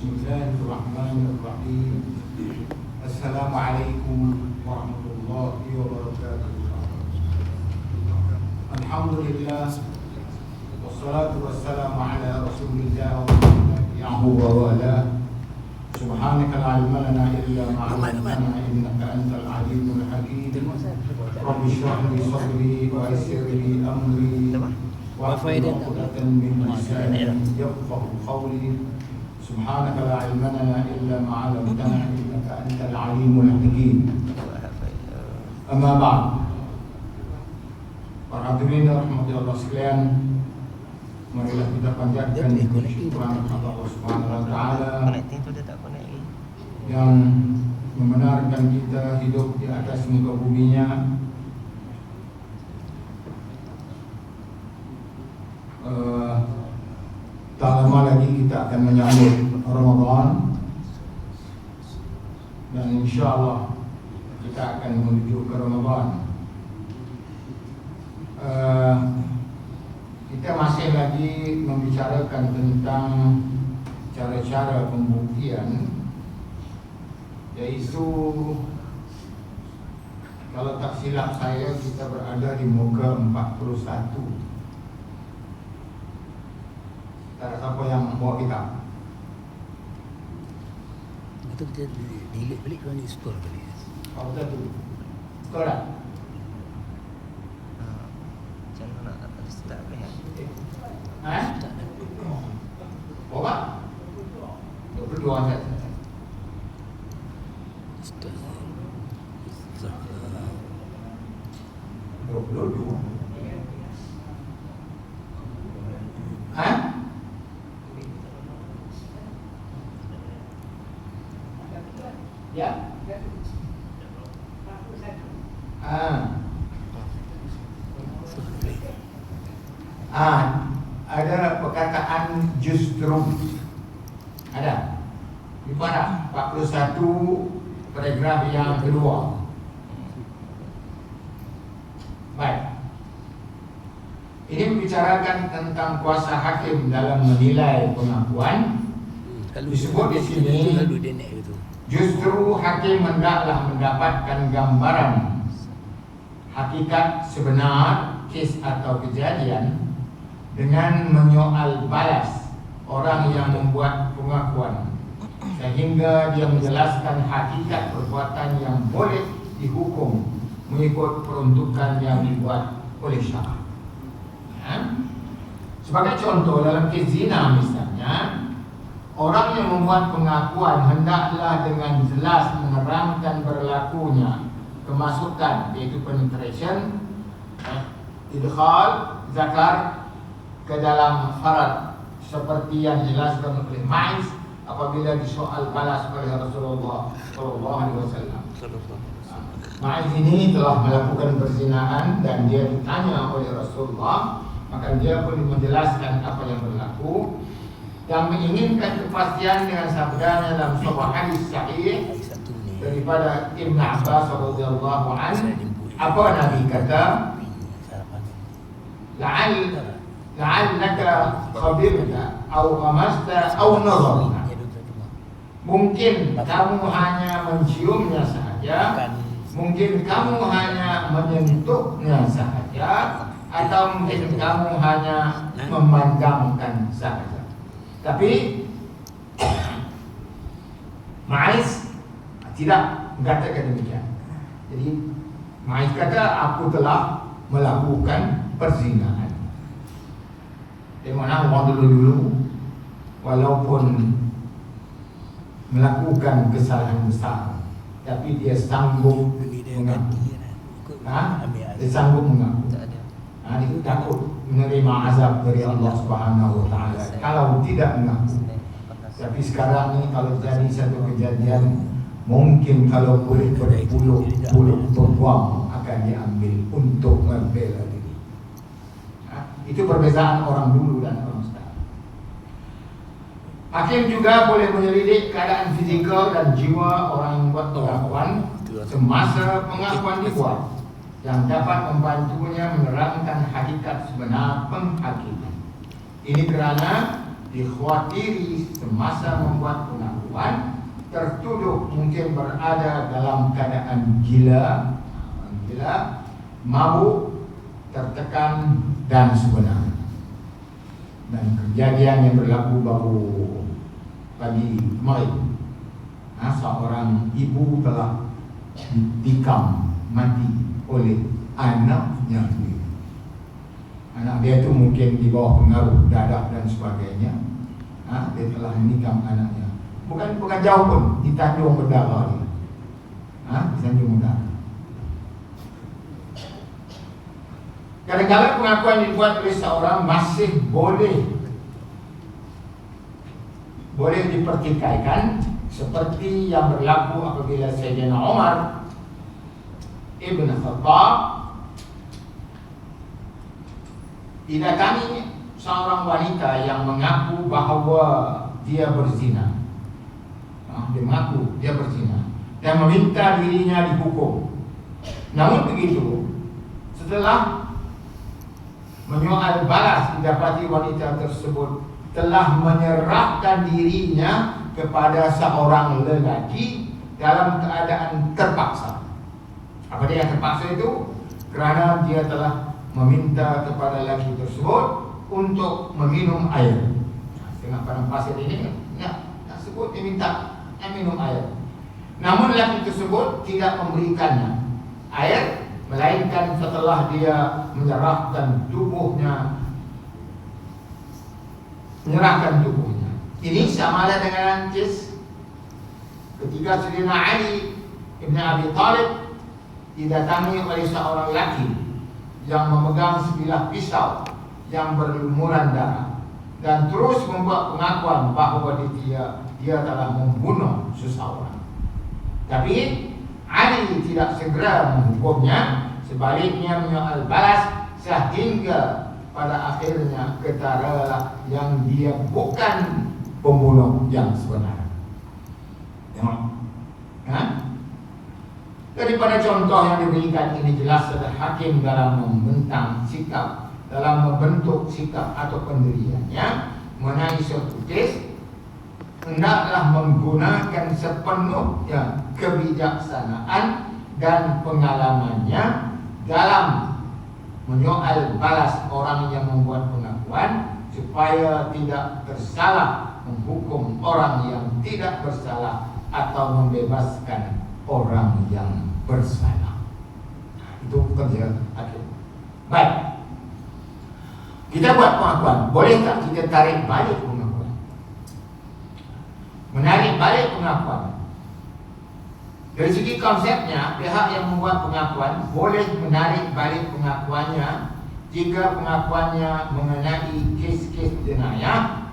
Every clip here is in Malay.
Bismillahirrahmanirrahim. Assalamualaikum warahmatullahi wabarakatuh. Alhamdulillah, wassalatu wassalamu ala rasulillah wa ya'hu wa wala. Subhanaka la ilma lana illa ma 'allamtana innaka antal alimul hakim. Rabbi shrah li sadri wa yassir li amri wa hlul 'uqdatam min lisani yafqahu qawli. Subhanaka la ilma lana illa ma 'allamtana innaka antal alimul hakim. Amma ba'd. Para hadirin rahmatullah sekalian, marilah kita panjatkan syukuran kepada Allah Subhanahu wa taala yang membenarkan kita hidup di atas muka buminya. Tak lama lagi kita akan menyambut Ramadan, dan insya-Allah kita akan menuju ke Ramadan. Kita masih lagi membicarakan tentang cara-cara pembuktian, yaitu kalau tak silap saya kita berada di muka 41. Tak ada siapa yang bawa kitab. Itu kita delete balik ke ni store balik. Oh, betul tu. Betul tak? Macam mana nak start boleh? Berapa? 22 saja. Store. 22. Ya. Ada perkataan justru. Ada. Di mana? 41 paragraf yang kedua. Baik. Ini membicarakan tentang kuasa hakim dalam menilai pengakuan. Disebut di sini, justru hakim hendaklah mendapatkan gambaran hakikat sebenar kes atau kejadian dengan menyoal balas orang yang membuat pengakuan, sehingga dia menjelaskan hakikat perbuatan yang boleh dihukum mengikut peruntukan yang dibuat oleh syara. Sebagai contoh, dalam kes zina misalnya, orang yang membuat pengakuan hendaklah dengan jelas menerangkan berlakunya kemasukan, yaitu penetration, idkhal, zakar ke dalam farad, seperti yang dijelaskan oleh Ma'is apabila disoal balas oleh Rasulullah SAW. Ma'is ini telah melakukan perzinaan dan dia ditanya oleh Rasulullah, maka dia pun menjelaskan apa yang berlaku dan menginginkan kepastian dengan sabdanya dalam sebuah hadis sahih daripada Ibn Abbas radhiyallahu anhu. Apa Nabi kata? La'allaka khabirta atau ghamasta atau nazarta. Mungkin kamu hanya menciumnya sahaja, mungkin kamu hanya menyentuhnya sahaja, atau mungkin kamu hanya memandangkan sahaja. Tapi Ma'is tidak mengatakan demikian. Jadi Ma'is kata, aku telah melakukan perzinaan. Di mana orang dulu walaupun melakukan kesalahan besar, tapi dia sanggup mengaku. Dia sanggup mengaku. Dia takut menerima azab dari Allah Subhanahu wa taala kalau tidak mengaku. Tapi sekarang ini kalau jadi satu kejadian, mungkin kalau boleh berpuluh-puluh peluang akan diambil untuk membela diri. Itu perbezaan orang dulu dan orang sekarang. Hakim juga boleh menyelidik keadaan fizikal dan jiwa orang yang buat pengakuan semasa pengakuan dibuat, yang dapat membantunya menerangkan hakikat sebenar penghakiman. Ini kerana dikhawatiri semasa membuat pengakuan tertuduh mungkin berada dalam keadaan gila, mabuk, tertekan dan sebenarnya. Dan kejadian yang berlaku baru pagi kemarin, seorang ibu telah ditikam mati oleh anaknya sendiri. Anak dia itu mungkin di bawah pengaruh dadah dan sebagainya. Dia telah menikam anaknya. Bukan jauh pun, di Tanjung Berdara ni. Di Tanjung Berdara. Kadang-kadang pengakuan dibuat oleh seorang masih boleh dipertikaikan, seperti yang berlaku apabila Sayyidina Umar Ibn Khattab didatangi seorang wanita yang mengaku bahawa dia berzina. Dia mengaku dia berzina dan meminta dirinya dihukum. Namun begitu, setelah menyoal balas, didapati wanita tersebut telah menyerahkan dirinya kepada seorang lelaki dalam keadaan terpaksa. Apa dia yang terpaksa itu? Kerana dia telah meminta kepada lelaki tersebut untuk meminum air. Tengah padang pasir ini, tersebut dia minta minum air. Namun lelaki tersebut tidak memberikannya air, melainkan setelah dia menyerahkan tubuhnya. Ini sama ada dengan kes ketika Sayyidina Ali Ibn Abi Talib didatangi oleh seorang lelaki yang memegang sebilah pisau yang berlumuran darah dan terus membuat pengakuan bahawa dia telah membunuh seseorang. Tapi Ali tidak segera menghukumnya, sebaliknya menyoal balas sehingga pada akhirnya ketaralah yang dia bukan pembunuh yang sebenar. Tengok, daripada contoh yang diberikan ini jelas ada hakim dalam membentang sikap, dalam membentuk sikap atau pendiriannya mengenai suatu kes, hendaklah menggunakan sepenuhnya kebijaksanaan dan pengalamannya dalam menyoal balas orang yang membuat pengakuan, supaya tidak tersalah menghukum orang yang tidak bersalah atau membebaskan orang yang bersalah. Itu kerja hakim. Baik, kita buat pengakuan. Bolehkah kita tarik balik pengakuan? Menarik balik pengakuan, dari segi konsepnya, pihak yang membuat pengakuan boleh menarik balik pengakuannya jika pengakuannya mengenai kes-kes jenayah.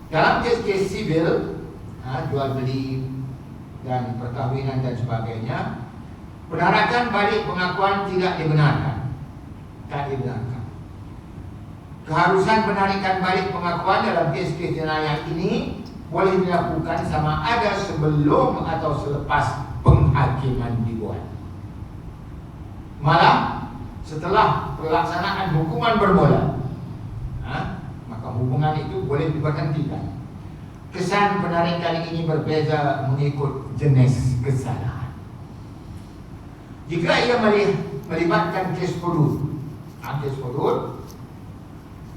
Dalam kes-kes sivil, jual beli dan perkahwinan dan sebagainya, penarikan balik pengakuan tidak dibenarkan. Keharusan penarikan balik pengakuan dalam kes-kes jenayah ini boleh dilakukan sama ada sebelum atau selepas penghakiman dibuat. Malah setelah pelaksanaan hukuman bermula, maka hukuman itu boleh diberhentikan. Kesan penarikan ini berbeza mengikut jenis kesalahan. Jika ia melibatkan kes hudud,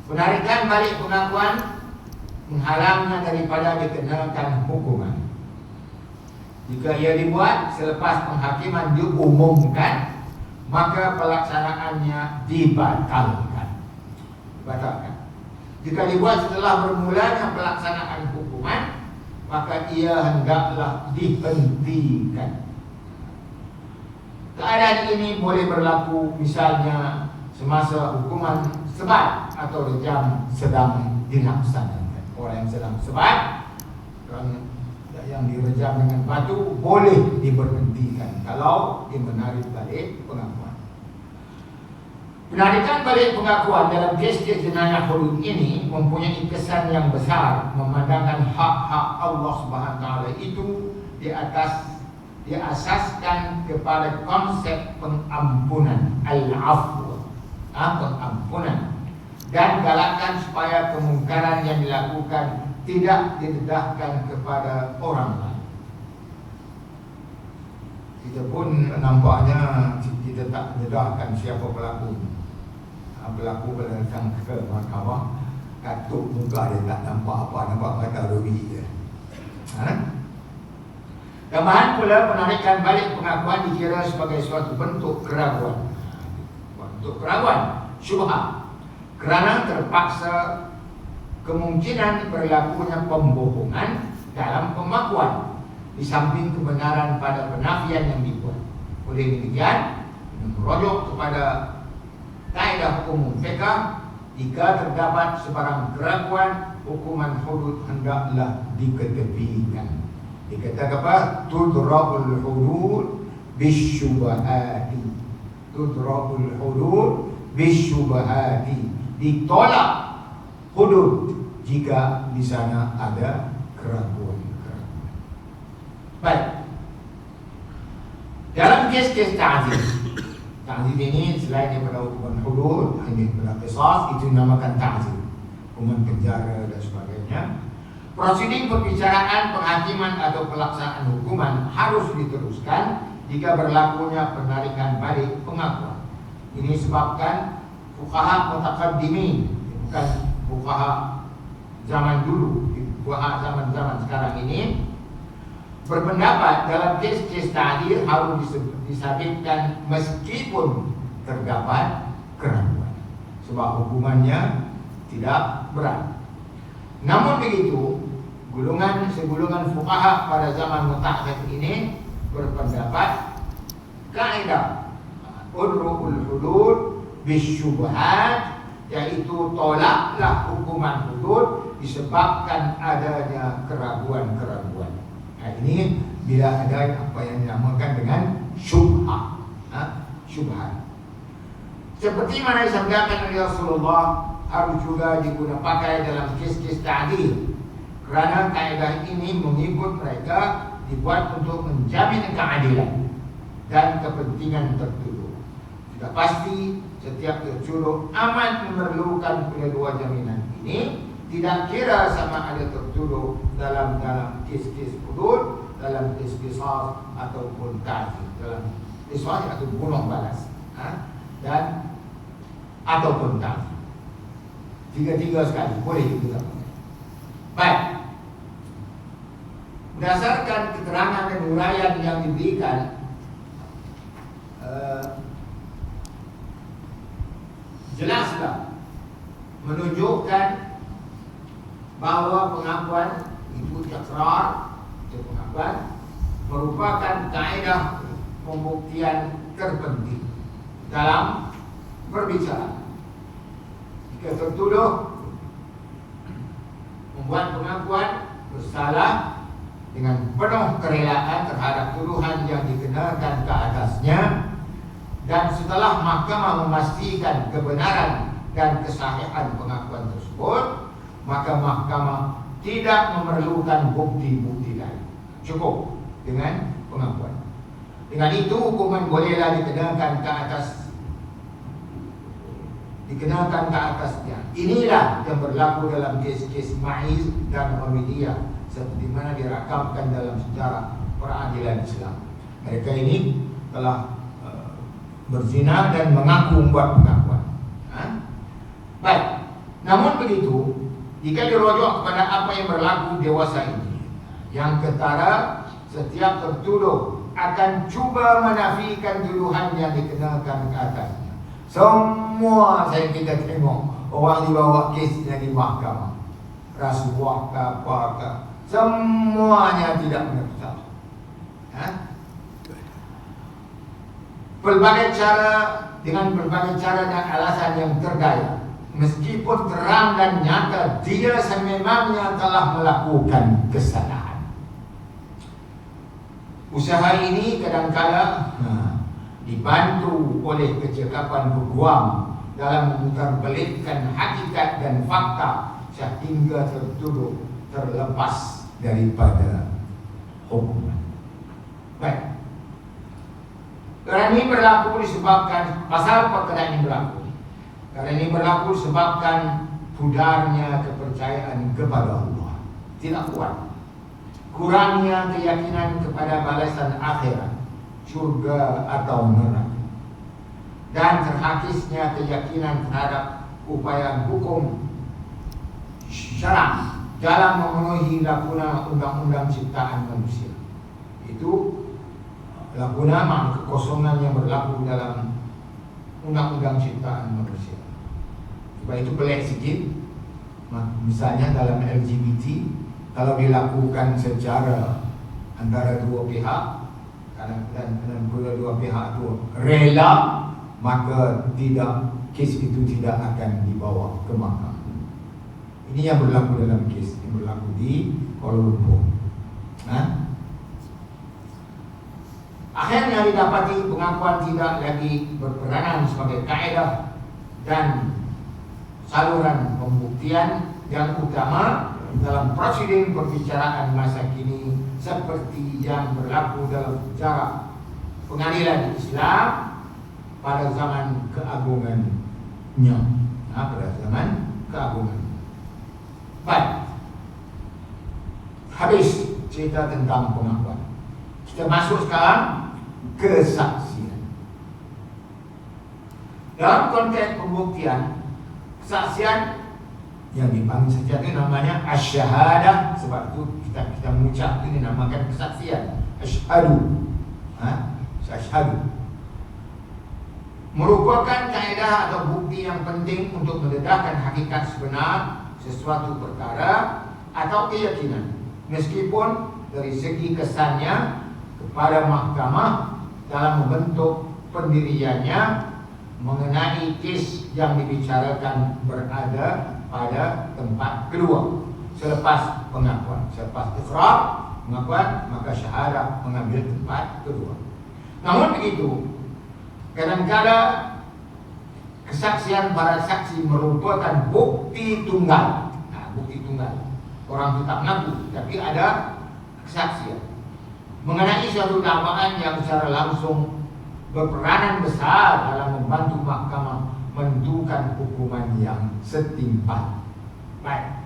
penarikan balik pengakuan menghalangnya daripada dikenakan hukuman. Jika ia dibuat selepas penghakiman diumumkan, maka pelaksanaannya dibatalkan. Jika dibuat setelah bermulanya pelaksanaan hukuman, maka ia hendaklah dihentikan. Keadaan ini boleh berlaku misalnya semasa hukuman sebat atau rejam sedang dilaksanakan. Orang yang sedang sebat, orang yang direjam dengan batu boleh diberhentikan kalau dia menarik balik pengakuan. Penarikan balik pengakuan dalam kes-kes jenayah hudud ini mempunyai kesan yang besar, memandangkan hak-hak Allah Subhanahu Wa Taala itu diasaskan kepada konsep pengampunan, al-afw, pengampunan. dan galakkan supaya kemungkaran yang dilakukan tidak didedahkan kepada orang lain. Kita pun nampaknya kita tak dedahkan siapa pelaku. Pelaku bila datang ke mahkamah, katuk muka dia tak nampak apa, nampak mata rugi je. Tambahan pula, penarikan balik pengakuan dikira sebagai suatu bentuk keraguan. Bentuk keraguan, syubhat, kerana terpaksa kemungkinan berlakunya pembohongan dalam pengakuan di samping kebenaran pada penafian yang dibuat. Oleh demikian, merujuk kepada kaedah umum fiqh, jika terdapat sebarang keraguan, hukuman hudud hendaklah diketepikan. Dikatakan apa? Tudrabul hudud bisyubahati. Tudrabul hudud bisyubahati. Ditolak hudud jika di sana ada keraguan. Baik. Dalam kes-kes ta'zir, ta'zir ini selain daripada hukuman hudud, ini daripada qisas, itu dinamakan ta'zir, hukuman penjara dan sebagainya. Prosedur perbicaraan, penghakiman atau pelaksanaan hukuman harus diteruskan jika berlakunya penarikan balik pengakuan. Ini sebabkan fuqaha mutaqaddimin, bukan fuqaha zaman dulu, fuqaha zaman-zaman sekarang ini, berpendapat dalam kes-kes ta'zir harus disabitkan meskipun terdapat keraguan, sebab hukumannya tidak berat. Namun begitu, segulungan fuqaha pada zaman mutaakhir ini berpendapat kaedah udrul hudud bisyubhat, yaitu tolaklah hukuman hudud disebabkan adanya keraguan-keraguan. Nah, ini bila ada apa yang dinamakan dengan syubhat, syubhat. Seperti mana disabdakan oleh Rasulullah, harus juga digunakan pakai dalam kes-kes ta'zir, kerana kaedah ini mengikut mereka dibuat untuk menjamin keadilan dan kepentingan tertuduh. Sudah pasti setiap tertuduh amat memerlukan kedua jaminan ini, tidak kira sama ada tertuduh dalam kes-kes hudud, dalam kes qisas ataupun ta'zir, dalam qisas atau bunuh balas, dan ataupun ta'zir. Tiga-tiga sekali boleh kita. Baik. Berdasarkan keterangan dan uraian yang diberikan, jelaslah menunjukkan bahawa pengakuan itu ikrar atau pengakuan merupakan kaedah pembuktian terpenting dalam berbicara. Jika tertuduh membuat pengakuan bersalah dengan penuh kerelaan terhadap tuduhan yang dikenakan ke atasnya, dan setelah mahkamah memastikan kebenaran dan kesahihan pengakuan tersebut, maka mahkamah tidak memerlukan bukti-bukti lain, cukup dengan pengakuan. Dengan itu hukuman bolehlah dikenakan ke atasnya. Inilah yang berlaku dalam kes-kes Ma'iz dan Hamidiyah, seperti mana dirakamkan dalam sejarah peradilan Islam. Mereka ini telah berzina dan mengaku membuat pengakuan. Baik. Namun begitu, jika dirujuk kepada apa yang berlaku dewasa ini, yang ketara setiap tertuduh akan cuba menafikan tuduhan yang dikenakan ke atasnya. Semua kita tengok orang dibawa kesnya di mahkamah, rasuah ke apa, semuanya tidak benar salah. Dengan berbagai cara dan alasan yang terdaya, meskipun terang dan nyata dia sememangnya telah melakukan kesalahan. Usaha ini kadang-kala dibantu oleh kecekapan peguam dalam memutarbelitkan hakikat dan fakta sehingga tertuduh terlepas daripada hukuman. Baik. Kerana ini berlaku disebabkan pasal perkara ini berlaku Karena ini berlaku sebabkan pudarnya kepercayaan kepada Allah, tidak kuat, kurangnya keyakinan kepada balasan akhirat, surga atau neraka, dan terhakisnya keyakinan terhadap upaya hukum syara dalam memenuhi lakuna undang-undang ciptaan manusia. Itu lakuna makna kekosongan yang berlaku dalam undang-undang ciptaan manusia. Sebab itu pelik sikit. Misalnya dalam LGBT, kalau dilakukan secara antara dua pihak dan kedua pihak itu rela, maka kes itu tidak akan dibawa ke mahkamah. Ini yang berlaku dalam kes yang berlaku di Kuala Lumpur. Akhirnya didapati pengakuan tidak lagi berperanan sebagai kaedah dan saluran pembuktian yang utama dalam prosedur perbicaraan masa kini seperti yang berlaku dalam sejarah pengadilan Islam pada zaman keagungannya. Pada zaman keagungan. Baik, habis cerita tentang pengakuan. Kita masuk sekarang kesaksian. Dalam konteks pembuktian, kesaksian yang dipanggil saksian itu namanya asyhadah. Sebab itu kita mengucap ini dinamakan kesaksian. Asyhadu. Asyhadu merupakan kaedah atau bukti yang penting untuk mendedahkan hakikat sebenar sesuatu perkara atau keyakinan, meskipun dari segi kesannya kepada mahkamah dalam membentuk pendiriannya mengenai kes yang dibicarakan berada pada tempat kedua selepas pengakuan. Selepas iqrar, pengakuan, maka syahadah mengambil tempat kedua. Namun begitu, kadang-kadang kesaksian para saksi merupakan bukti tunggal. Bukti tunggal. Orang itu tak mengaku, tapi ada kesaksian mengenai suatu dakwaan yang secara langsung berperanan besar dalam membantu mahkamah menentukan hukuman yang setimpal. Baik.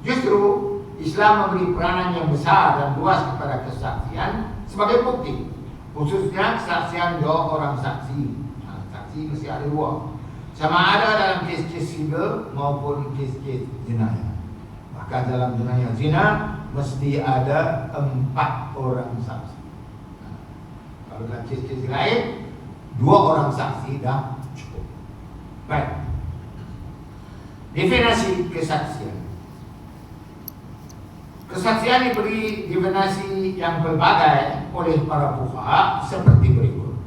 Justru Islam memberi peranan yang besar dan luas kepada kesaksian sebagai bukti, khususnya kesaksian dua orang saksi. Saksi mesti ada dua, sama ada dalam kes-kes sivil maupun kes-kes jenayah. Maka dalam jenayah zina mesti ada 4 orang saksi. Kalau dalam kes-kes lain 2 orang saksi dah cukup. Baik. Definisi kesaksian. Kesaksian diberi definisi yang berbagai oleh para fuqaha seperti berikut.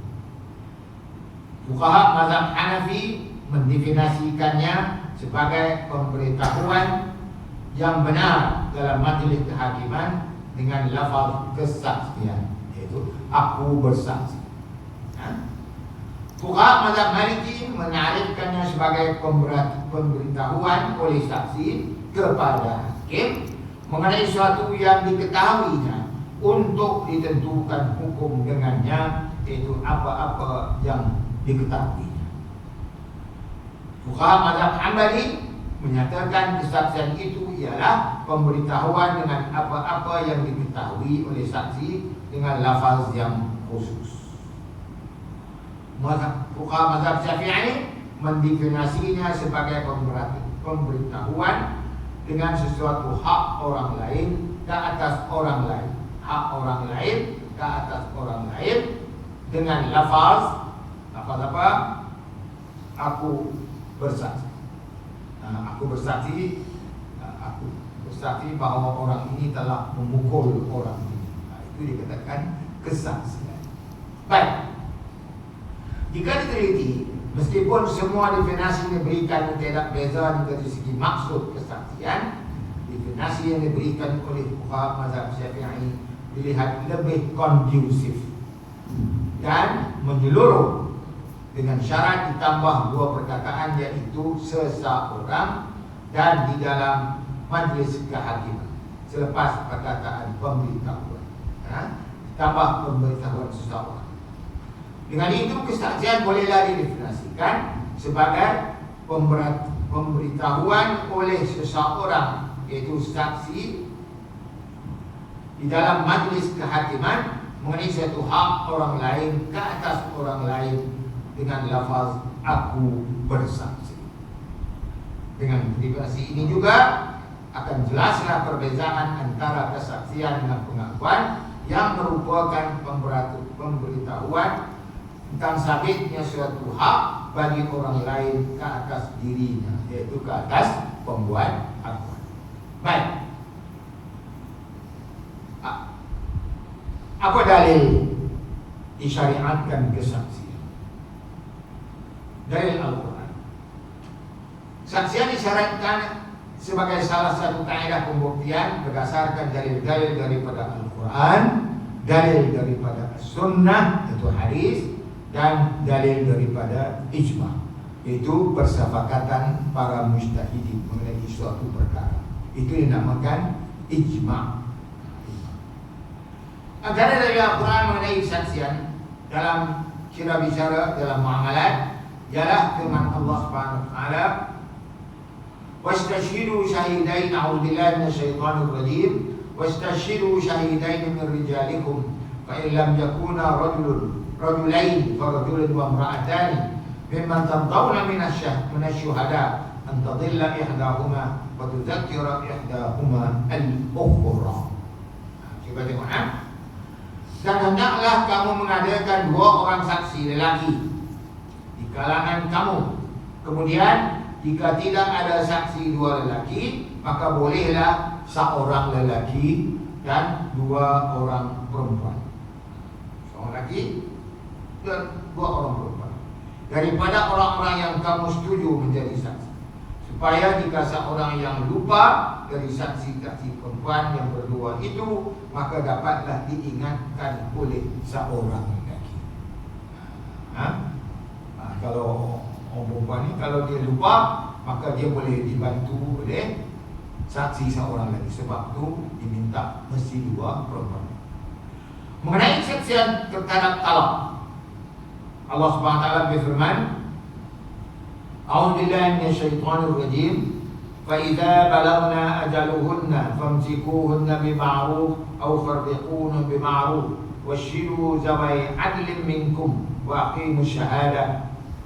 Fuqaha mazhab Hanafi mendefinisikannya sebagai pemberitahuan yang benar dalam majlis kehakiman dengan lafaz kesaksian, yaitu aku bersaksi. Fuqaha mazhab Maliki menarifkannya sebagai pemberitahuan oleh saksi kepada hakim mengenai suatu yang diketahuinya untuk ditentukan hukum dengannya, yaitu apa-apa yang diketahui. Fuqaha mazhab Hambali menyatakan kesaksian itu ialah pemberitahuan dengan apa-apa yang diketahui oleh saksi dengan lafaz yang khusus. Fuqaha mazhab Syafi'i mendefinisinya sebagai pemberitahuan dengan sesuatu hak orang lain ke atas orang lain, hak orang lain ke atas orang lain dengan lafaz apa? Aku bersaksi. Aku bersaksi bahawa orang ini telah memukul orang ini. Itu dikatakan kesaksian. Baik. Jika diteliti, meskipun semua definisi yang diberikan tidak beza dari segi maksud kesaksian, definisi yang diberikan oleh fuqaha mazhab Syafi'i dilihat lebih kondusif dan menyeluruh dengan syarat ditambah 2 perkataan, yaitu seseorang dan di dalam majlis kehakiman selepas perkataan pemberitahuan. Ditambah pemberitahuan seseorang. Dengan itu kesaksian bolehlah didefinisikan sebagai pemberitahuan oleh seseorang, yaitu saksi, di dalam majlis kehakiman mengenai satu hak orang lain ke atas orang lain dengan lafaz aku bersaksi. Dengan privasi ini juga akan jelaslah perbezaan antara kesaksian dan pengakuan yang merupakan pemberitahuan tentang sabitnya suatu hak bagi orang lain ke atas dirinya, yaitu ke atas pembuat akuan. Baik. Apa dalil disyariatkan kesaksian? Dalil Al-Quran. Saksian disyariatkan sebagai salah satu kaidah pembuktian berdasarkan dalil-dalil daripada Al-Quran, dalil daripada Sunnah, yaitu hadis, dan dalil daripada ijma', yaitu persepakatan para mujtahidin mengenai suatu perkara. Itu dinamakan ijma'. Antara dari Al-Quran mengenai kesaksian dalam kira bicara, dalam muamalat, ialah firman Allah Subhanahu wa taala, "Wastashhidu shahidain a'udzu billahi minasyaitonir rajim, wastashhidu shahidain min rijalikum fa in lam yakuna rajulain farajulun wa imra'atani mimman tardawna minasyuhada an tadilla ihdahuma wa tudzakkira ihdahuma al-ukhra." Coba tengok Dan hendaklah kamu mengadakan 2 orang saksi lelaki di kalangan kamu. Kemudian jika tidak ada saksi 2 lelaki, maka bolehlah seorang lelaki dan 2 orang perempuan. Seorang lelaki dan 2 orang perempuan. Daripada orang-orang yang kamu setuju menjadi saksi. Supaya jika seorang yang lupa dari saksi-saksi perempuan yang berdua itu, maka dapatlah diingatkan oleh seorang lelaki. Kalau orang perempuan ni, kalau dia lupa, maka dia boleh dibantu oleh saksi seorang lagi. Sebab tu diminta mesti 2 perempuan. Mengenai kesaksian terhadap talak, Allah Subhanahu wa taala berfirman, "A'udzu billahi minasyaitonir rajim. فَإِذَا بَلَغْنَا أَجَلُهُنَّ فَامْسِكُوهُنَّ بِمَعْرُوفٍ أَوْ فَرِّقُوهُنَّ بِمَعْرُوفٍ وَاشْهِدُوا ذَوَيْ عَدْلٍ مِنْكُمْ وَأَقِيمُوا الشَّهَادَةَ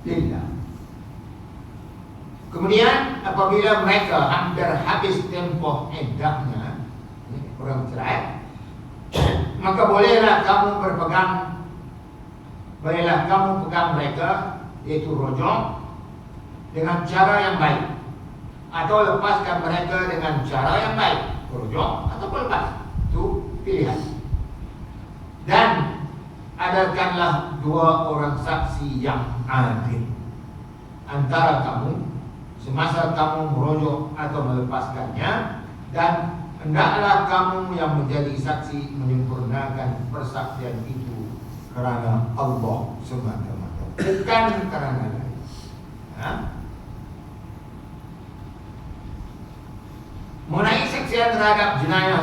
لِلَّهِ." Kemudian apabila mereka hampir habis tempoh iddahnya, orang cerai, maka bolehlah kamu pegang mereka, yaitu rojong, dengan cara yang baik, atau lepaskan mereka dengan cara yang baik, rojong ataupun lepas. Itu pilihan. Dan adakanlah 2 orang saksi yang adil antara kamu semasa kamu merojok atau melepaskannya, dan hendaklah kamu yang menjadi saksi menyempurnakan persaksian itu kerana Allah semata-mata, bukan kerana lain. Mengenai saksian terhadap jenayah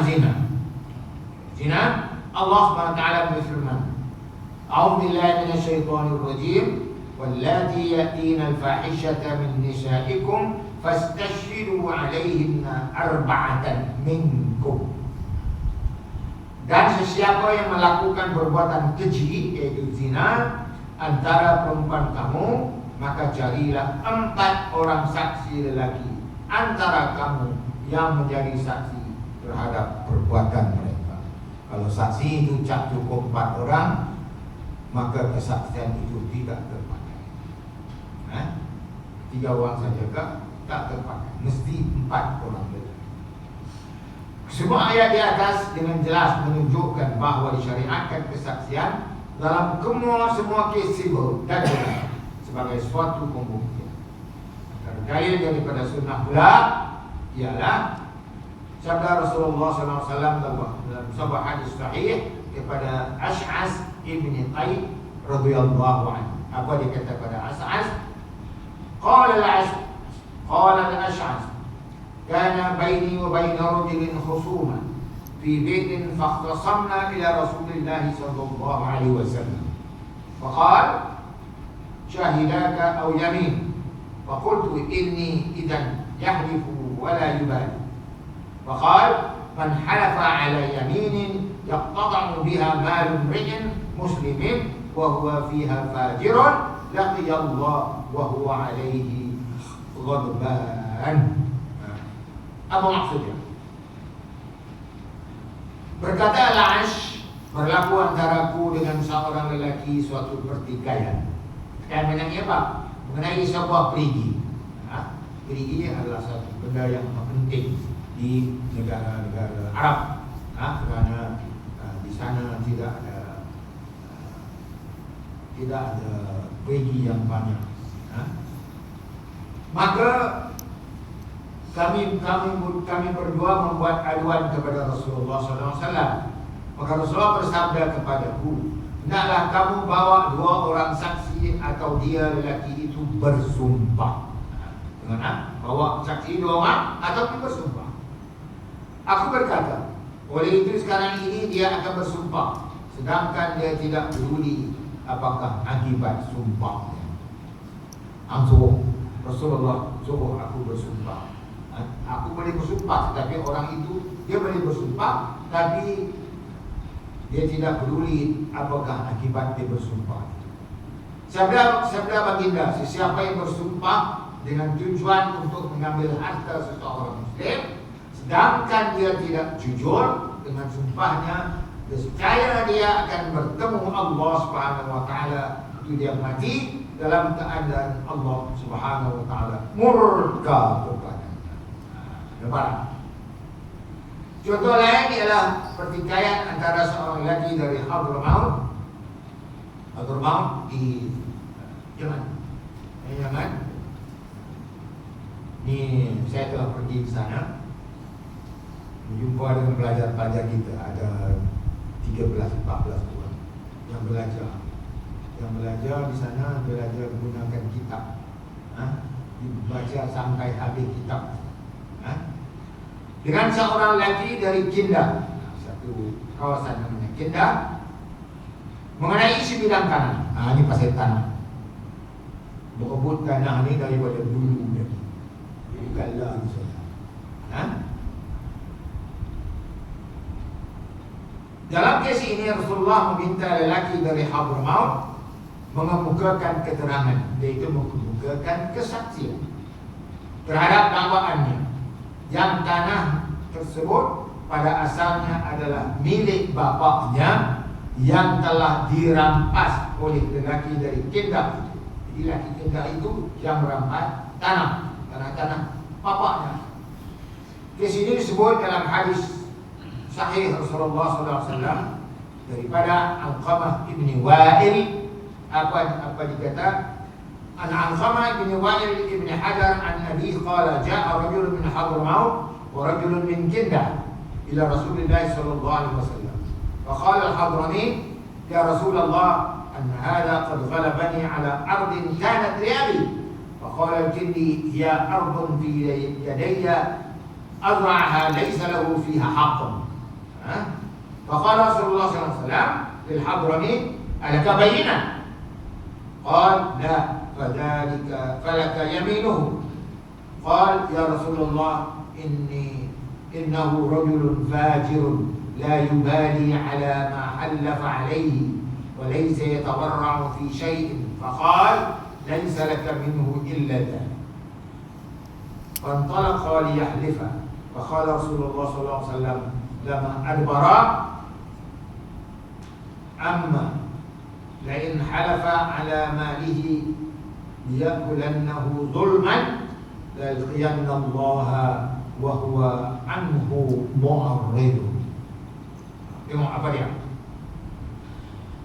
zina, Allah SWT berfirman, "A'udzu billahi minasyaitonir rajim, wallati ya'tina al-fahishata min nisa'ikum fastashhidu 'alaihinna 4 minkum." Dan sesiapa yang melakukan perbuatan keji, yaitu zina, antara perempuan kamu, maka carilah 4 orang saksi lelaki antara kamu yang menjadi saksi terhadap perbuatan mereka. Kalau saksi itu cukup 4 orang, maka kesaksian itu tidak terpakai. 3 orang saja tak terpakai, mesti 4 orang lelaki. Semua ayat di atas dengan jelas menunjukkan bahawa disyariatkan kesaksian dalam semua kes sibuk dan benar sebagai suatu pembuktian. Dalil daripada sunnah pula ialah sabda Rasulullah SAW dalam sebuah hadis sahih kepada Ash'as ibn Qais radhiyallahu anhu. Apa dia kata pada Ash'as? Qala al-Ash'as, kana baini wa baina rajulin khusuma fi baitin fakhtasamna ila Rasulillah sallallahu alaihi wasallam. Faqala shahidaka aw yamin. فقلت إني إذا يحلف ولا يبالي. فقال من حلف على يمين يقتطع بها مال امرئ مسلم وهو فيها فاجر لقي الله وهو عليه غضبان. Apa maksudnya? Berkata Al-Ash, berlaku antaraku dengan seorang lelaki suatu pertikaian. Dan mengenai apa? Mengenai sebuah perigi. Perigi adalah satu benda yang penting di negara-negara Arab, kerana di sana tidak ada perigi yang banyak. Maka kami berdua membuat aduan kepada Rasulullah SAW. Maka Rasulullah bersabda kepadaku, hendaklah kamu bawa 2 orang saksi atau dia lelaki itu bersumpah. Dengan bawa saksi 2 orang atau bersumpah. Aku berkata, oleh itu sekarang ini dia akan bersumpah, sedangkan dia tidak peduli apakah akibat sumpahnya. Langsung Rasulullah suruh aku bersumpah. Aku boleh bersumpah, tetapi orang itu dia boleh bersumpah, tapi dia tidak peduli apakah akibat dia bersumpah. Sabda baginda, sesiapa yang bersumpah dengan tujuan untuk mengambil harta seseorang muslim, sedangkan dia tidak jujur dengan sumpahnya, nescaya dia akan bertemu Allah Subhanahu wa taala, itu dia mati dalam keadaan Allah Subhanahu wa taala murka kepadanya. Nampak? Contoh lain ialah pertikaian antara seorang lelaki dari Hadramaut di Yaman. Ni saya telah pergi ke sana, berjumpa dengan pelajar-pelajar kita, ada 13-14 orang yang belajar. Yang belajar di sana belajar menggunakan kitab, dibaca sampai habis kitab. Dengan seorang lelaki dari Kinda, satu kawasan namanya Kinda, mengenai sebidang tanah. Ini pasal tanah. Berebut tanah ni daripada dulu lagi. Jadi kalah saya. Dalam kes ini Rasulullah meminta lelaki dari Hadramaut mengemukakan keterangan, iaitu mengemukakan kesaksian terhadap dakwaannya, yang tanah tersebut pada asalnya adalah milik bapaknya yang telah dirampas oleh lelaki dari Kinda. Jadi lelaki Kinda itu yang merampas tanah bapaknya. Kes ini disebut dalam hadis sahih Rasulullah SAW daripada Alqamah ibn Wa'il. Apa dikata? An Alqamah ibn Wa'il ibn Hajar an Abi qala ja'a rajul min Hadramaut wa rajul min Kinda ila Rasulillah sallallahu alaihi wasallam. Fa qala al-Hadrami ya Rasulullah an hadha qad ghalabani ala ardin kanat li abi. Fa qala al-Kindi hiya ardun fi yadayya azra'aha laysa lahu fiha haqqun. Fa qala Rasulullah sallallahu alaihi wasallam lil Hadrami alaka bayyinah. قال لا فذلك فلك يمينه. قال يا رسول الله إنه رجل فاجر لا يبالي على ما حلف عليه وليس يتورع في شيء. فقال ليس لك منه إلا ذلك. فانطلق ليحلفه. فقال رسول الله صلى الله عليه وسلم لما أدبر أما لئن حلف على ماله ليأكلنه ظلما ليلقين الله وهو عنه معرض. Tengok apa dia.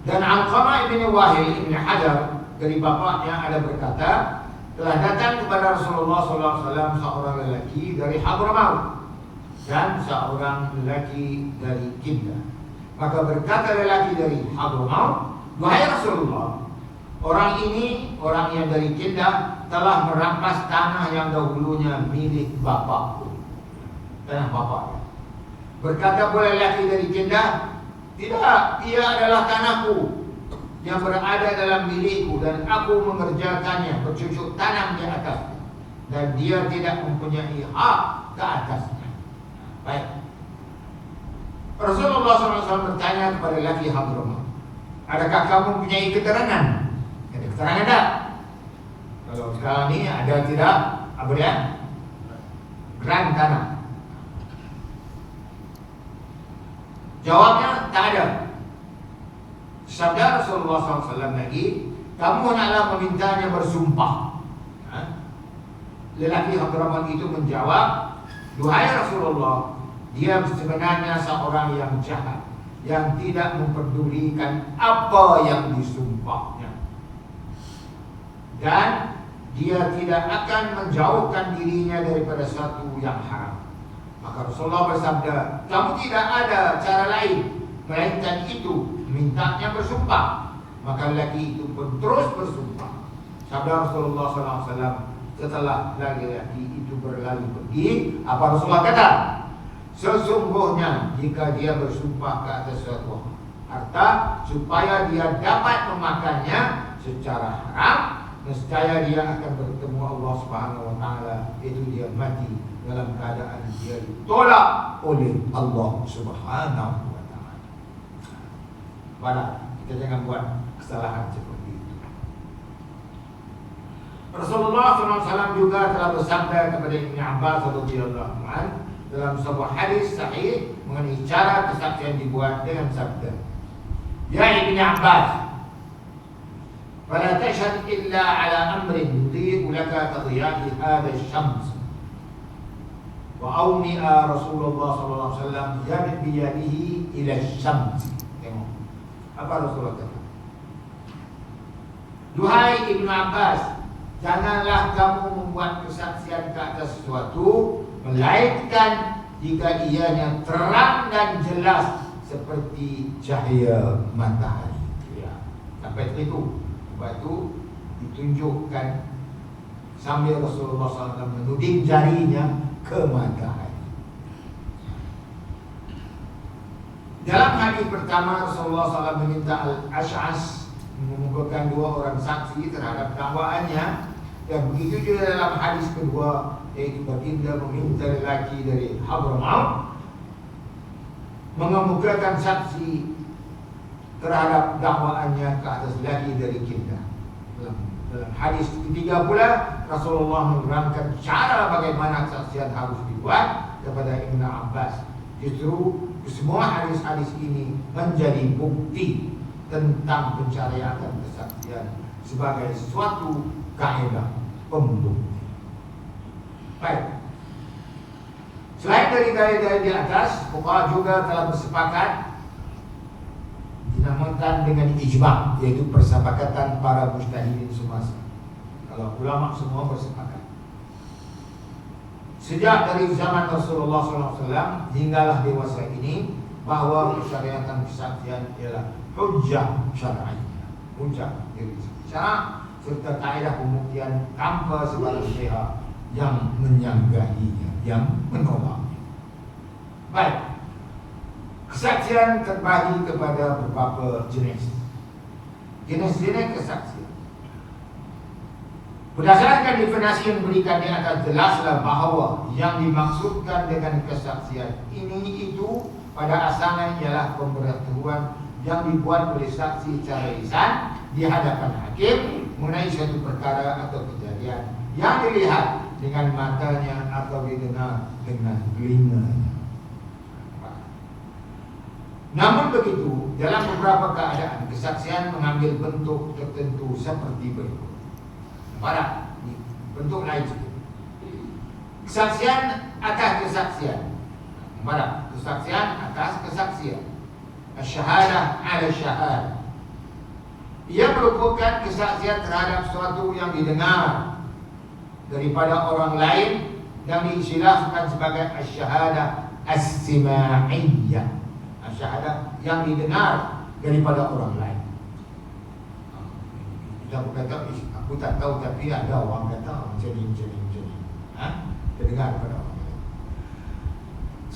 Dan Alqamah ibn Wa'il ibn Hajar dari bapaknya ada berkata, telah datang kepada Rasulullah SAW seorang lelaki dari Hadramaut dan seorang lelaki dari Kinda. Maka berkata lelaki dari Hadramaut, wahai Rasulullah, orang yang dari Kinda telah merampas tanah yang dahulunya milik bapakku, tanah bapaknya. Berkata pula lelaki dari Kinda, tidak, ia adalah tanahku yang berada dalam milikku dan aku mengerjakannya, bercucuk tanam di atasnya, dan dia tidak mempunyai hak ke atasnya. Baik. Rasulullah SAW bertanya kepada lelaki Hadramawt, adakah kamu mempunyai keterangan? Ada keterangan tak? Kalau sekarang ini ada tidak? Apa dia? Grant tanah. Jawabnya tak ada. Sabda Rasulullah SAW lagi, kamu hendaklah memintanya bersumpah. Lelaki Hadramawt itu menjawab, duhai Rasulullah, dia sebenarnya seorang yang jahat, yang tidak memperdulikan apa yang disumpahnya, dan dia tidak akan menjauhkan dirinya daripada satu yang haram. Maka Rasulullah bersabda, kamu tidak ada cara lain melainkan itu, mintanya bersumpah. Maka lelaki itu pun terus bersumpah. Sabda Rasulullah SAW, setelah lelaki itu berlalu pergi, apa Rasulullah kata? Sesungguhnya jika dia bersumpah ke atas suatu harta supaya dia dapat memakannya secara haram, nescaya dia akan bertemu Allah Subhanahu wa taala, itu dia mati dalam keadaan dia ditolak oleh Allah Subhanahu wa taala. Baiklah, kita jangan buat kesalahan seperti itu. Rasulullah SAW juga telah bersabda kepada Ibn Abbas radhiyallahu anhu dalam sebuah hadis sahih mengenai cara kesaksian dibuat dengan sabda, ya Ibn Abbas, فلا تشهد إلا على أمر يضيء لك كضياء هذا الشمس. وأومئ رسول الله صلى الله عليه وسلم يد بيده إلى الشمس. Tengok apa Rasulullah kata, duhai Ibn Abbas, janganlah kamu membuat kesaksian ke atas sesuatu melainkan jika ianya terang dan jelas seperti cahaya matahari. Ya, sampai itu. Sebab itu ditunjukkan sambil Rasulullah SAW menuding jarinya ke matahari. Dalam hadis pertama Rasulullah SAW meminta Al-Ash'as mengumpulkan dua orang saksi terhadap dakwaannya, dan begitu juga dalam hadis kedua, yaitu baginda meminta lelaki dari Hadramawt mengemukakan saksi terhadap dakwaannya ke atas lelaki dari Kindah. Dalam hadis ketiga pula Rasulullah menerangkan cara bagaimana kesaksian harus dibuat kepada Ibn Abbas. Justru semua hadis-hadis ini menjadi bukti tentang pencarian kesaksian sebagai suatu kaidah pembukti. Baik. Selain dari gaya-gaya di atas, fuqaha juga telah bersepakat dinamakan dengan ijma', yaitu persepakatan para mujtahidin semasa. Kalau ulama semua bersepakat. Sejak dari zaman Rasulullah SAW hinggalah dewasa ini, bahwa persyariatan kesaksian ialah hujjah syar'iyyah, hujjah dari syara' serta kaedah pembuktian tanpa sebarang pihak yang menyanggahinya, yang menolaknya. Baik. Kesaksian terbagi kepada beberapa jenis. Jenis-jenis kesaksian. Berdasarkan definisi yang diberikan di atas, jelaslah bahawa yang dimaksudkan dengan kesaksian ini itu pada asalnya ialah pemberitahuan yang dibuat oleh saksi secara lisan di hadapan hakim mengenai suatu perkara atau kejadian yang dilihat dengan matanya atau didengar dengan telinganya. Namun begitu, dalam beberapa keadaan kesaksian mengambil bentuk tertentu seperti berikut. Pada bentuk lain juga. Kesaksian atas kesaksian. Pada kesaksian atas kesaksian. Asy-syahadah 'ala syahadah. Ia merupakan kesaksian terhadap sesuatu yang didengar daripada orang lain yang diistilahkan sebagai asy-syahadah as-sima'iyyah. Syahadat yang didengar daripada orang lain. Kita berkata, aku tak tahu, tapi ada orang kata macam ni. Kita dengar daripada orang lain.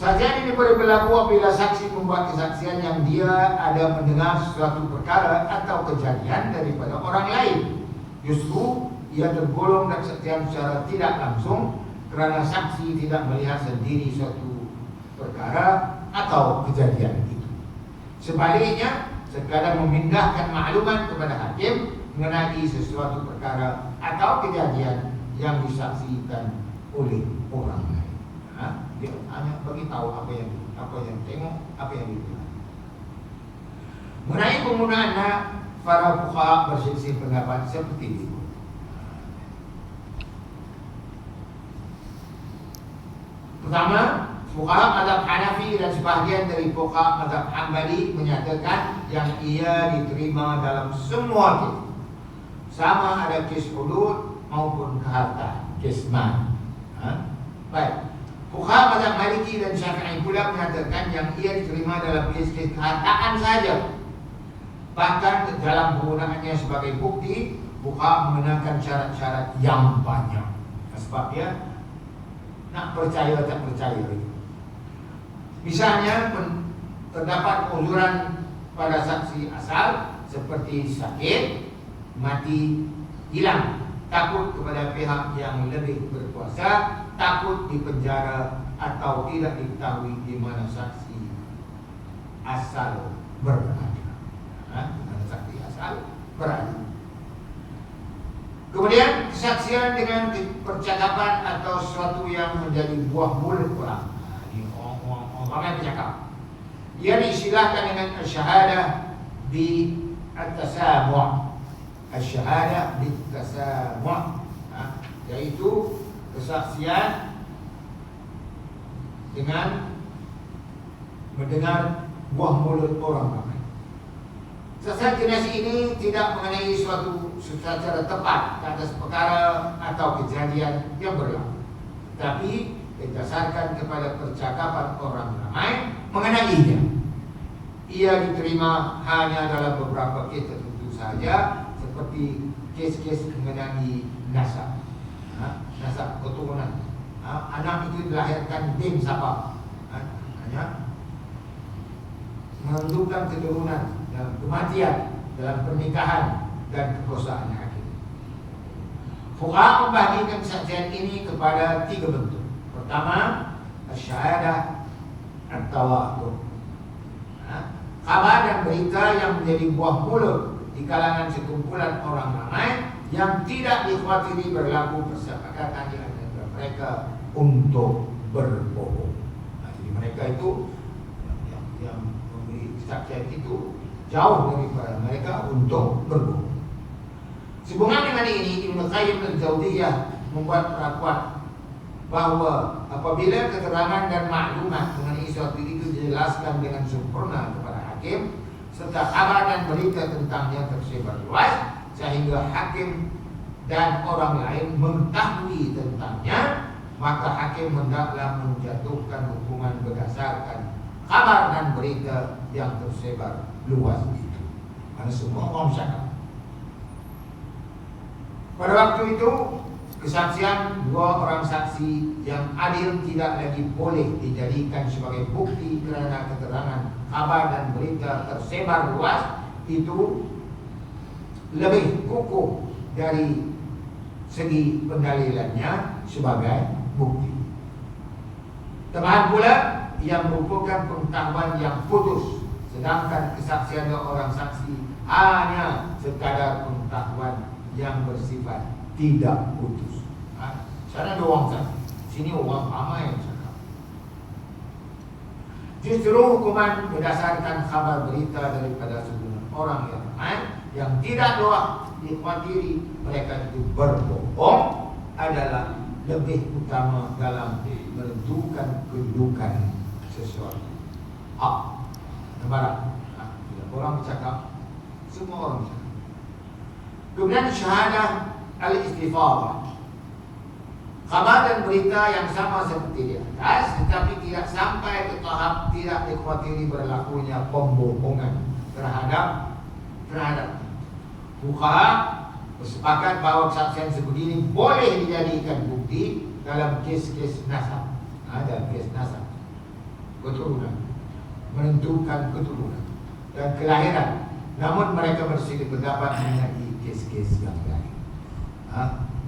Kesaksian ini boleh berlaku apabila saksi membuat kesaksian yang dia ada mendengar sesuatu perkara atau kejadian daripada orang lain. Justru ia tergolong dalam kesaksian secara tidak langsung kerana saksi tidak melihat sendiri suatu perkara atau kejadian itu. Sebaliknya, sekadar memindahkan maklumat kepada hakim mengenai sesuatu perkara atau kejadian yang disaksikan oleh orang lain. Dia hanya bagi tahu apa yang tengok, apa yang dilihat. Mengenai penggunaan para fuqaha berselisih pendapat seperti itu. Pertama, fuqaha mazhab Hanafi dan sebahagian dari fuqaha mazhab Hambali menyatakan yang ia diterima dalam semua kes, sama ada kes hudud maupun kehartaan, kes mal. Baik. Fuqaha mazhab Maliki dan Syafi'i pula menyatakan yang ia diterima dalam kes-kes kehartaan saja. Bahkan dalam penggunaannya sebagai bukti, fuqaha menggunakan syarat-syarat yang banyak. Sebab dia nak percaya tak percaya. Misalnya terdapat uzuran pada saksi asal seperti sakit, mati, hilang, takut kepada pihak yang lebih berkuasa, takut dipenjara atau tidak diketahui di mana saksi asal berada. Di mana saksi asal berada. Kemudian kesaksian dengan percakapan atau sesuatu yang menjadi buah mulut orang. Ini orang bercakap. Ia diistilahkan dengan al-syahadah bi at-tasamu'. Al-syahadah bi at-tasamu', yaitu kesaksian dengan mendengar buah mulut orang ramai. Kesaksian jenis ini tidak mengenai suatu secara tepat atas perkara atau kejadian yang berlaku, tetapi berdasarkan kepada percakapan orang ramai mengenainya. Ia diterima hanya dalam beberapa kes tertentu saja, seperti kes-kes mengenai nasab. Nasab keturunan. Anak itu dilahirkan bin siapa? Hanya menentukan keturunan dalam kematian, dalam pernikahan dan kekuasaan hakim. Fuqaha membagikan kesaksian ini kepada 3 bentuk. Pertama, syahadah at-tawatur. Kabar dan berita yang menjadi buah mulut di kalangan sekumpulan orang ramai yang tidak dikhawatiri berlaku persepakatan di antara mereka untuk berbohong. Jadi mereka itu yang memberi kesaksian itu jauh daripada mereka untuk berbohong. Sehubungan dengan ini, Ibnu Qayyim al-Jauziyah membuat perakuan bahawa apabila keterangan dan maklumat mengenai suatu itu dijelaskan dengan sempurna kepada hakim, serta kabar dan berita tentangnya tersebar luas sehingga hakim dan orang lain mengetahui tentangnya, maka hakim hendaklah menjatuhkan hukuman berdasarkan kabar dan berita yang tersebar luas itu. Karena semua orang cakap. Pada waktu itu, kesaksian 2 orang saksi yang adil tidak lagi boleh dijadikan sebagai bukti kerana keterangan kabar dan berita tersebar luas itu lebih kukuh dari segi pendalilannya sebagai bukti. Tambahan pula, ia merupakan pengetahuan yang putus, sedangkan kesaksian 2 orang saksi hanya sekadar pengetahuan yang bersifat tidak putus. Sana 2 orang saksi, sini orang ramai yang cakap. Justru hukuman berdasarkan kabar berita daripada sebuah orang yang ramai yang tidak dikhawatiri mereka itu berbohong adalah lebih utama dalam menentukan kedudukan sesuatu hak. Nampak? Bila orang bercakap, semua orang bercakap. Kemudian syahadah al-istifadah, kabar dan berita yang sama seperti di atas, tetapi tidak sampai ke tahap tidak dikhawatiri berlakunya pembohongan terhadap fuqaha bersepakat bahawa kesaksian sebegini boleh dijadikan bukti dalam kes-kes nasab. Dalam kes nasab. keturunan, menentukan keturunan dan kelahiran. Namun mereka berselisih pendapat mengenai kes-kes yang lain.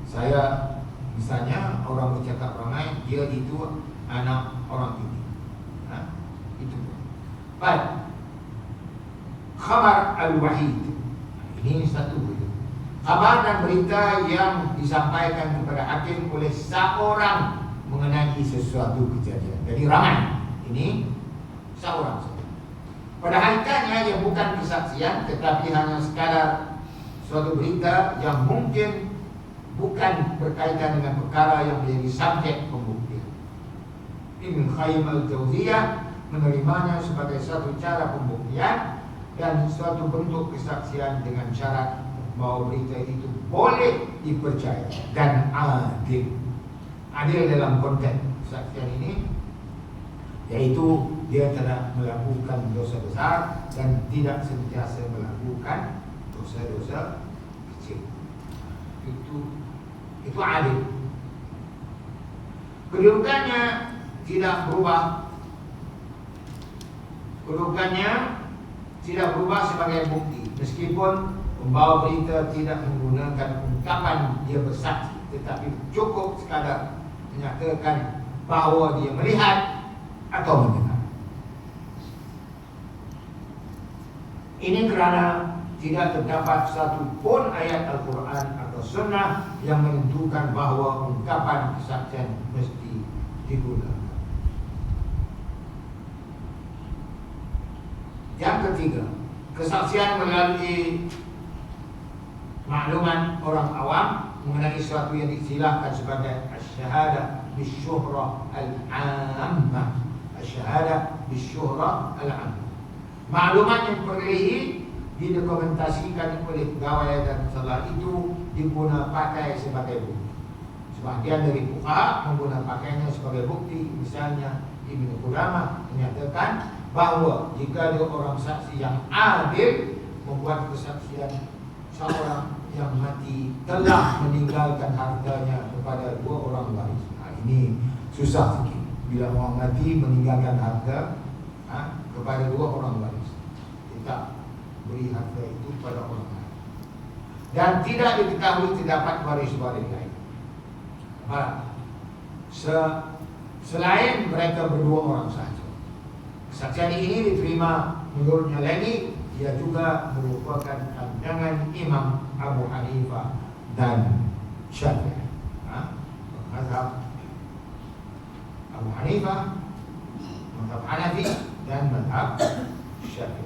Saya misalnya orang bercakap ramai, dia itu anak orang ini. Itu. Baik. Khabar al-wahid. Ini satu itu. Kabar dan berita yang disampaikan kepada hakim oleh seorang mengenai sesuatu kejadian. Jadi ramai. Ini seorang saja. Pada hakikatnya ia bukan kesaksian, tetapi hanya sekadar suatu berita yang mungkin bukan berkaitan dengan perkara yang menjadi subjek pembuktian. Ibn Qayyim al-Jauziyah menerimanya sebagai satu cara pembuktian dan suatu bentuk kesaksian dengan syarat bahwa berita itu boleh dipercaya dan adil. Adil dalam konteks kesaksian ini yaitu dia tidak melakukan dosa besar dan tidak sentiasa melakukan dosa-dosa kecil. Itu adil. Kedudukannya tidak berubah. Kedudukannya tidak berubah sebagai bukti, meskipun pembawa berita tidak menggunakan ungkapan dia bersaksi, tetapi cukup sekadar menyatakan bahawa dia melihat atau mendengar. Ini kerana tidak terdapat satu pun ayat Al-Quran atau Sunnah yang menentukan bahawa ungkapan kesaksian mesti digunakan. Yang ketiga, kesaksian melalui makluman orang awam mengenai sesuatu yang diistilahkan sebagai asy-syahadah bisyuhrah al-'ammah. Asy-syahadah bisyuhrah al-'ammah. Maklumat yang perolehi didokumentasikan oleh pegawai dan setelah itu diguna pakai sebagai bukti. Sebahagian dari fuqaha menggunakan pakainya sebagai bukti. Misalnya Ibnu Qudamah menyatakan bahawa jika ada orang saksi yang adil membuat kesaksian seorang yang mati telah meninggalkan hartanya kepada dua orang waris. Ini susah sikit. Bila orang mati meninggalkan harta kepada dua orang waris, kita beri harta itu pada orang lain dan tidak diketahui terdapat waris-waris lain. Selain mereka berdua orang sahaja. Kesaksian ini diterima menurutnya lagi, ia juga merupakan pandangan Imam Abu Hanifah dan Syafi'i. Mazhab Abu Hanifah, mazhab Hanafi dan mazhab Syafi'i.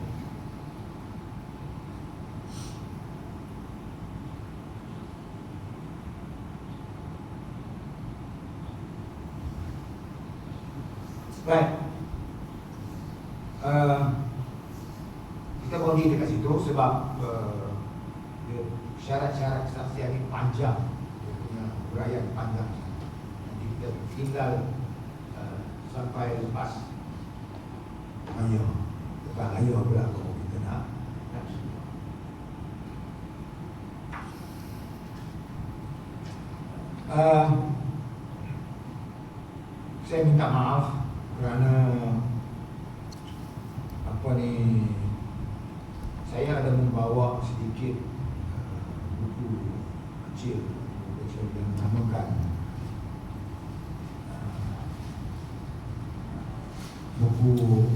Baik. Kita berhenti dekat situ sebab syarat-syarat kesaksian ini panjang, dia punya uraian panjang. Nanti kita tinggal sampai lepas ayah pula kalau kita nak. Saya minta maaf kerana saya ada membawa sedikit buku kecil yang dinamakan buku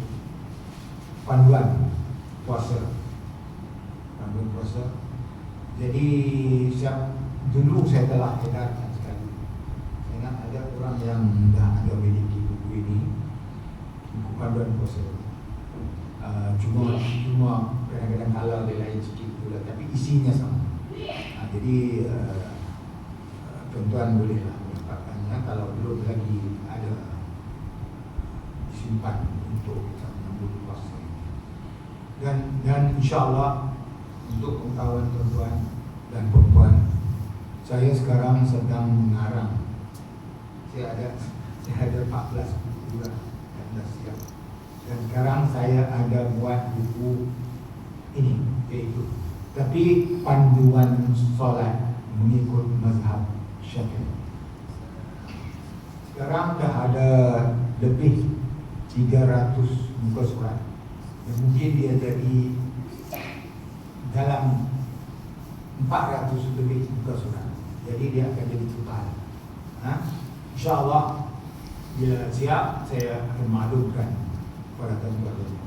panduan puasa. Jadi dulu saya telah edarkan sekali. Saya ingat ada orang yang dah ada memiliki buku ini, buku panduan puasa. Cuma kadang-kadang kalau dia lain sikit pula, tapi isinya sama. Jadi tuan-tuan bolehlah mendapatkannya kalau belum lagi ada disimpan untuk kita menyambut puasa ini. Dan insyaAllah untuk pengetahuan tuan-tuan dan perempuan, saya sekarang sedang mengarang. Saya ada 14 buku yang dah siap. Dan sekarang saya ada buat buku ini, iaitu tapi panduan solat mengikut mazhab Syafi'i. Sekarang dah ada lebih 300 muka surat. Dan mungkin dia jadi dalam 400 lebih muka surat. Jadi dia akan jadi total. InsyaAllah bila siap saya akan maklumkan kepada tuan-tuan.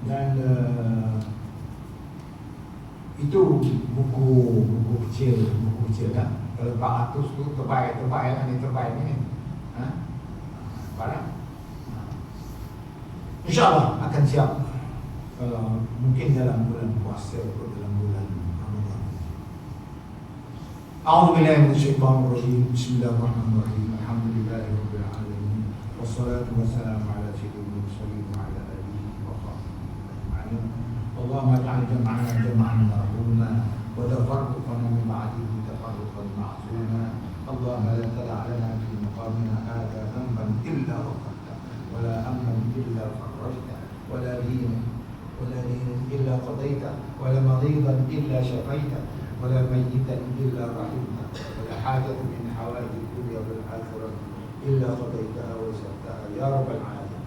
Dan itu buku kecil lah. Kalau 400 tu terbaik ni terbaik ni. Barang. InsyaAllah akan siap. Kalau mungkin dalam bulan puasa atau dalam bulan Ramadan. A'udzubillahi minasyaitonir rajim. Bismillahirrahmanirrahim. Alhamdulillahirabbil alamin. Wassalatu wassalamu ala sayyidil mursalin wa ala alihi wa sahbihi ajma'in. Allahumma ij'al jam'ana jam'an marhuma wa tafarruqana min ba'dihi tafarruqan ma'suma. Allahumma la tada' lana fi maqamina hadha dhanban illa ghafarta wa la hamman illa farajta wa la dina إلا قضيته ولا مريضا إلا شفيته ولا ميتا إلا رحمته ولا حاجة من حوائج الدنيا والآخرة إلا قضيتها ويسرتها يا رب العالمين.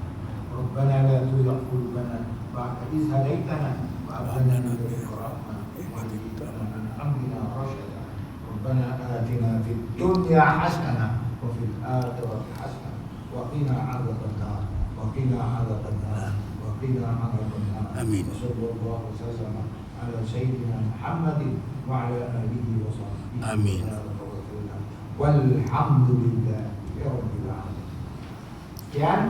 ربنا لا تزغ قلوبنا بعد إذ هديتنا وهب لنا من لدنك رحمة وهيئ لنا من أمرنا رشدا. ربنا آتنا في الدنيا حسنة وفي الآخرة حسنة وقنا عذاب النار وقنا عذاب النار وقنا عذاب النار. آمين. وصلى الله وسلم على سيدنا محمد وعلى آله وصحبه آمين. والحمد لله رب العالمين. Sekian.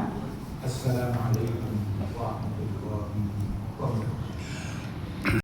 Assalamualaikum warahmatullahi wabarakatuh.